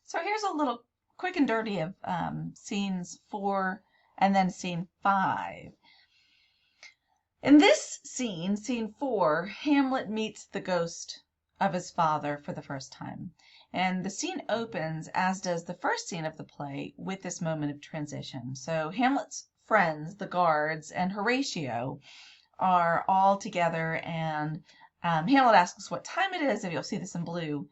So here's a little quick and dirty of scenes 4 and then scene 5. In this scene, scene 4, Hamlet meets the ghost of his father for the first time. And the scene opens, as does the first scene of the play, with this moment of transition. So Hamlet's friends, the guards, and Horatio are all together, and Hamlet asks what time it is, and you'll see this in blue.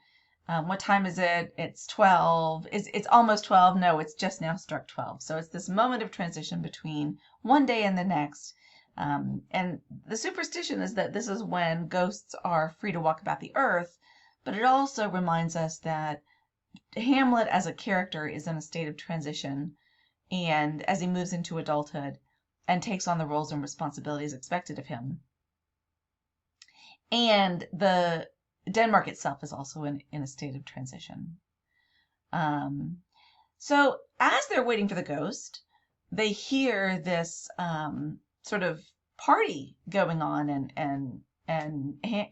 What time is it? It's 12. It's almost 12. No, it's just now struck 12. So it's this moment of transition between one day and the next. And the superstition is that this is when ghosts are free to walk about the earth, but it also reminds us that Hamlet as a character is in a state of transition, and as he moves into adulthood and takes on the roles and responsibilities expected of him. And the Denmark itself is also in a state of transition. So as they're waiting for the ghost, they hear this sort of party going on, and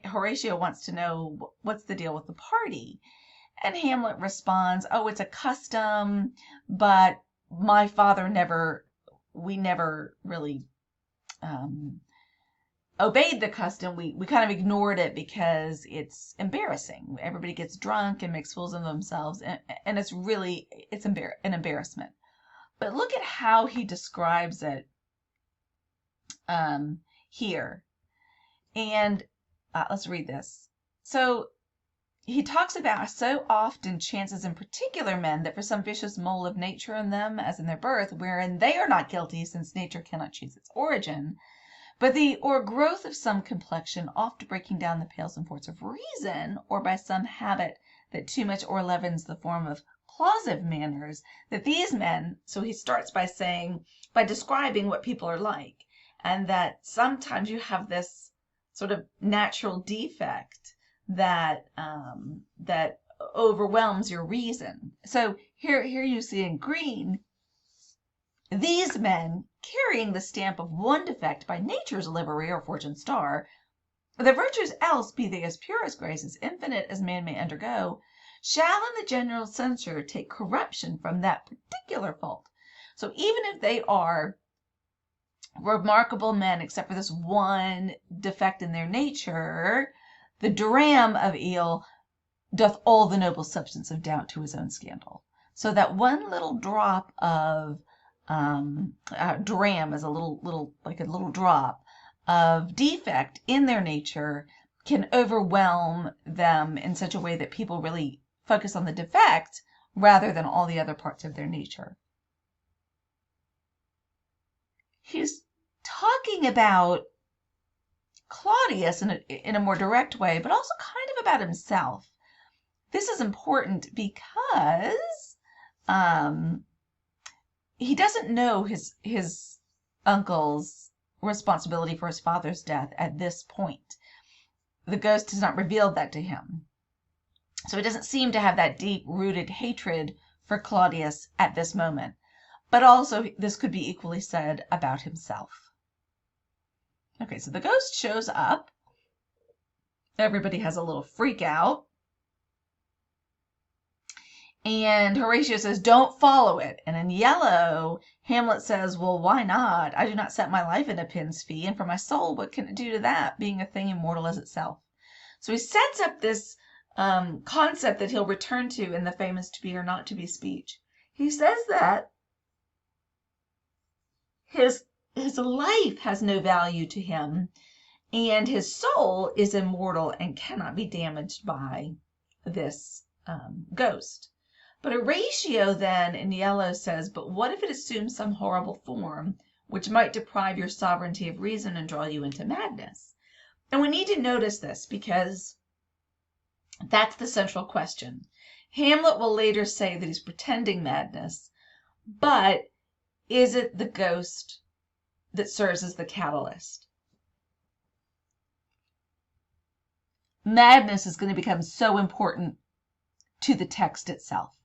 Horatio wants to know what's the deal with the party. And Hamlet responds, "Oh, it's a custom, but my father we never really obeyed the custom. We kind of ignored it because it's embarrassing. Everybody gets drunk and makes fools of themselves, and it's an embarrassment." But look at how he describes it here. And let's read this. So he talks about so often chances in particular men that for some vicious mole of nature in them, as in their birth, wherein they are not guilty, since nature cannot choose its origin, but the o'ergrowth of some complexion, oft breaking down the pales and forts of reason, or by some habit that too much o'erleavens the form of plausive manners, that these men, so he starts by describing what people are like, and that sometimes you have this sort of natural defect that that overwhelms your reason. So here you see in green, these men, carrying the stamp of one defect by nature's livery or fortune's star, the virtues else, be they as pure as grace, as infinite as man may undergo, shall in the general censure take corruption from that particular fault. So even if they are remarkable men, except for this one defect in their nature, the dram of eel doth all the noble substance of doubt to his own scandal. So that one little drop of dram is a little drop of defect in their nature can overwhelm them in such a way that people really focus on the defect rather than all the other parts of their nature. He's talking about Claudius in a more direct way, but also kind of about himself. This is important because he doesn't know his uncle's responsibility for his father's death at this point. The ghost has not revealed that to him. So he doesn't seem to have that deep-rooted hatred for Claudius at this moment. But also, this could be equally said about himself. Okay, so the ghost shows up. Everybody has a little freak out. And Horatio says, "Don't follow it." And in yellow, Hamlet says, "Well, why not? I do not set my life in a pin's fee, and for my soul, what can it do to that, being a thing immortal as itself?" So he sets up this concept that he'll return to in the famous "to be or not to be" speech. He says that his life has no value to him, and his soul is immortal and cannot be damaged by this ghost. But Horatio then in yellow says, "But what if it assumes some horrible form which might deprive your sovereignty of reason and draw you into madness?" And we need to notice this because that's the central question. Hamlet will later say that he's pretending madness, but is it the ghost that serves as the catalyst? Madness is going to become so important to the text itself.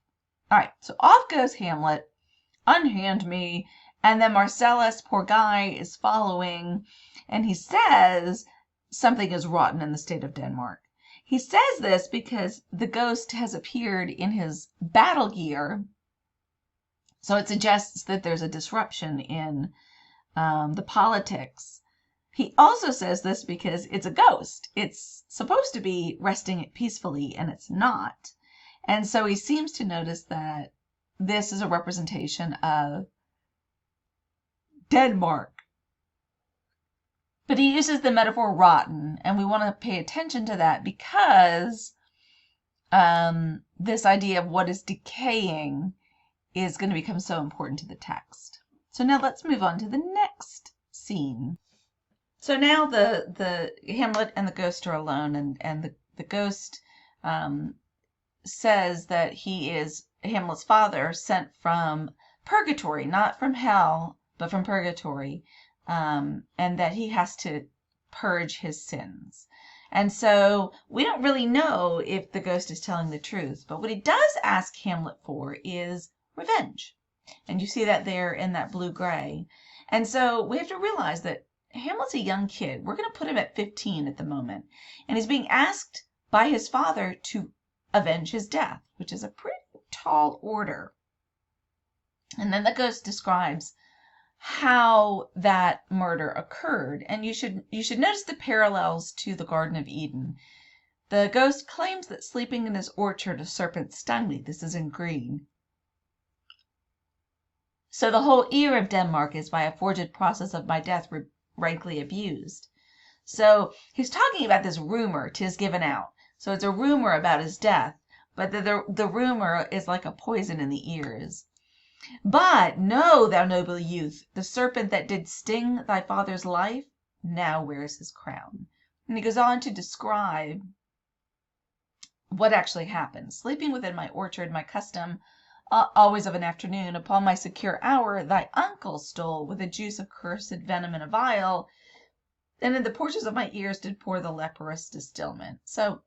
All right, so off goes Hamlet, "Unhand me," and then Marcellus, poor guy, is following, and he says something is rotten in the state of Denmark. He says this because the ghost has appeared in his battle gear, so it suggests that there's a disruption in the politics. He also says this because it's a ghost. It's supposed to be resting peacefully, and it's not. And so he seems to notice that this is a representation of Denmark. But he uses the metaphor rotten, and we want to pay attention to that because this idea of what is decaying is going to become so important to the text. So now let's move on to the next scene. So now the Hamlet and the ghost are alone, and the ghost says that he is Hamlet's father, sent from purgatory, not from hell, but from purgatory, and that he has to purge his sins. And so we don't really know if the ghost is telling the truth, but what he does ask Hamlet for is revenge. And you see that there in that blue-gray. And so we have to realize that Hamlet's a young kid. We're going to put him at 15 at the moment. And he's being asked by his father to avenge his death, which is a pretty tall order. And then the ghost describes how that murder occurred. And you should notice the parallels to the Garden of Eden. The ghost claims that sleeping in his orchard a serpent stung me. This is in green. So the whole ear of Denmark is by a forged process of my death rankly abused. So he's talking about this rumor, 'tis given out. So it's a rumor about his death, but the rumor is like a poison in the ears. But know, thou noble youth, the serpent that did sting thy father's life now wears his crown. And he goes on to describe what actually happened. Sleeping within my orchard, my custom, always of an afternoon, upon my secure hour, thy uncle stole with the juice of cursed venom in a vial, and in the porches of my ears did pour the leprous distilment. So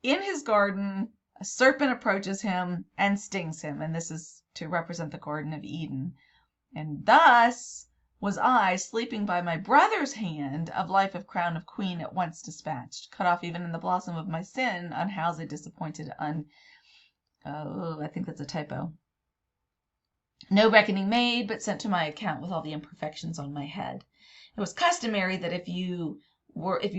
in his garden, a serpent approaches him and stings him, and this is to represent the Garden of Eden. And thus was I, sleeping by my brother's hand, of life of crown of queen at once dispatched, cut off even in the blossom of my sin, unhoused, disappointed, I think that's a typo. No reckoning made, but sent to my account with all the imperfections on my head. It was customary that if you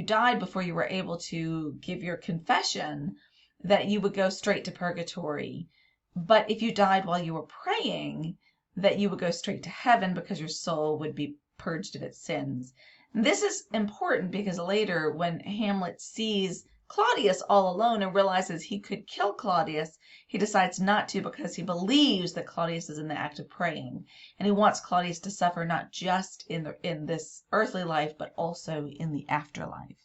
died before you were able to give your confession, that you would go straight to purgatory. But if you died while you were praying, that you would go straight to heaven because your soul would be purged of its sins. And this is important because later when Hamlet sees Claudius all alone and realizes he could kill Claudius, he decides not to because he believes that Claudius is in the act of praying. And he wants Claudius to suffer not just in this earthly life, but also in the afterlife.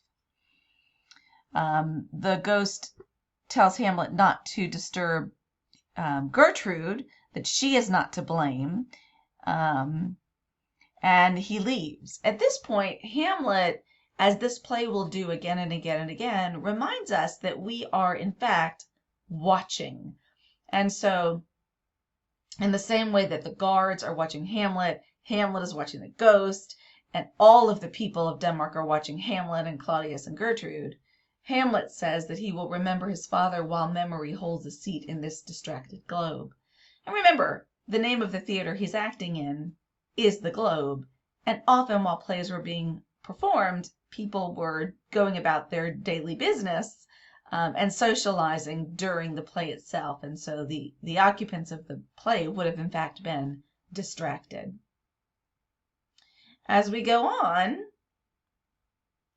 The ghost tells Hamlet not to disturb Gertrude, that she is not to blame, and he leaves. At this point, Hamlet, as this play will do again and again and again, reminds us that we are, in fact, watching. And so, in the same way that the guards are watching Hamlet, Hamlet is watching the ghost, and all of the people of Denmark are watching Hamlet and Claudius and Gertrude, Hamlet says that he will remember his father while memory holds a seat in this distracted globe. And remember, the name of the theater he's acting in is the Globe, and often while plays were being performed, people were going about their daily business and socializing during the play itself, and so the occupants of the play would have in fact been distracted. As we go on,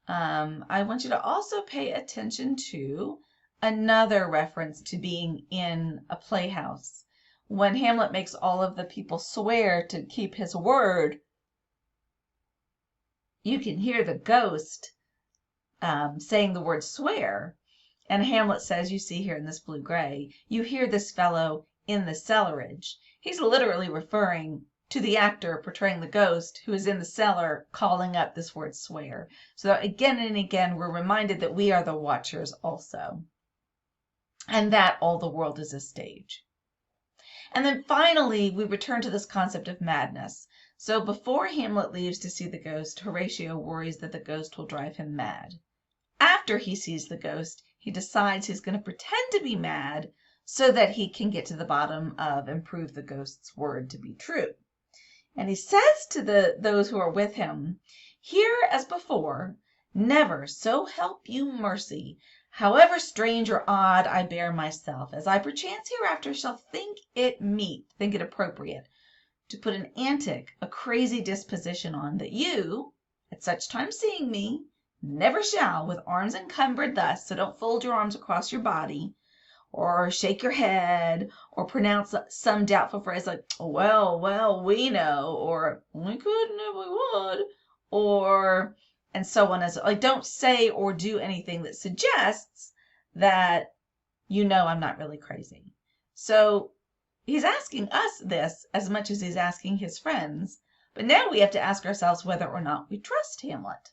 I want you to also pay attention to another reference to being in a playhouse. When Hamlet makes all of the people swear to keep his word, you can hear the ghost saying the word swear. And Hamlet says, you see here in this blue-gray, you hear this fellow in the cellarage. He's literally referring to the actor portraying the ghost who is in the cellar calling up this word swear. So again and again, we're reminded that we are the watchers also, and that all the world is a stage. And then finally, we return to this concept of madness. So before Hamlet leaves to see the ghost, Horatio worries that the ghost will drive him mad. After after he sees the ghost, he decides he's going to pretend to be mad so that he can get to the bottom of and prove the ghost's word to be true. And he says to those who are with him, "Here as before, never, so help you mercy, however strange or odd I bear myself, as I perchance hereafter shall think it appropriate, to put an antic, a crazy disposition on, that you, at such time seeing me, never shall, with arms encumbered thus, so don't fold your arms across your body, or shake your head, or pronounce some doubtful phrase like, well, well, we know, or we couldn't if we would, or, and so on. As like, don't say or do anything that suggests that I'm not really crazy." So he's asking us this as much as he's asking his friends. But now we have to ask ourselves whether or not we trust Hamlet.